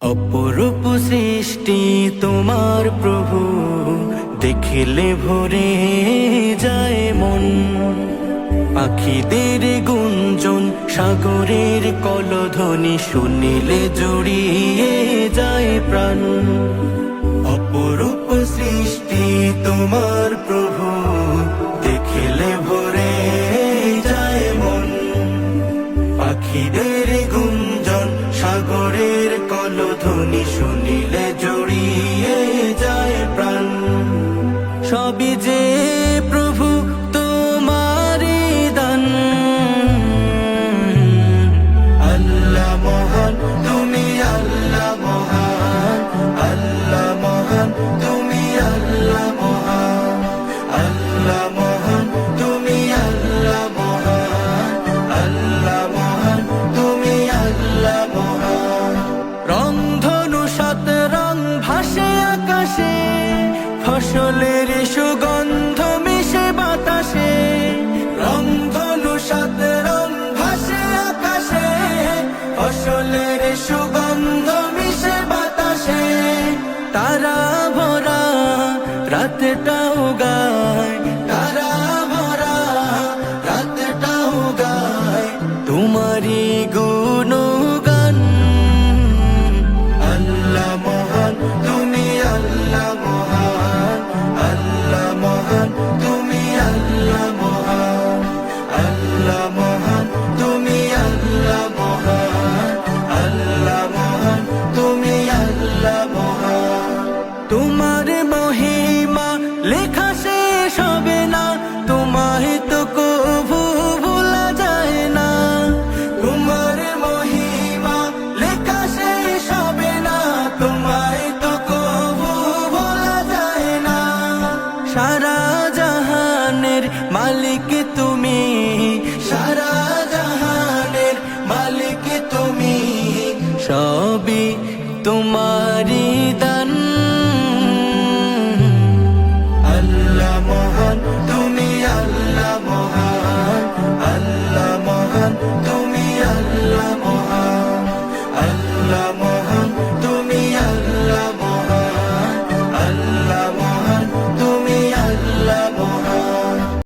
অপরূপ সৃষ্টি তোমার প্রভু, দেখিলে ভরে যায় মন। পাখিদের গুঞ্জন, সাগরের কলধ্বনি, শুনিলে জুড়িয়ে যায় প্রাণ। অপরূপ সৃষ্টি তোমার প্রভু, দেখিলে ভরে যায় মন। পাখিদের গুঞ্জন, সাগরের কলধ্বনি, শুনিলে জড়িয়ে যায় প্রাণ। সবই যে প্রভু তোমারই দান। আল্লাহ মহান, তুমি আল্লাহ মহান। আল্লাহ মহান, তুমি আল্লাহ মহান। আল্লাহ মহান, তুমি আল্লাহ মহান। আল্লাহ মহান, তুমি আল্লাহ মহান। রংধনু সাত রং ভাসে আকাশে, ফসলের সুগন্ধ মিশে বাতাসে। রংধনু সাত রং ভাসে আকাশে, ফসলের সুগন্ধ মিশে বাতাসে। তারা ভরা রাতটা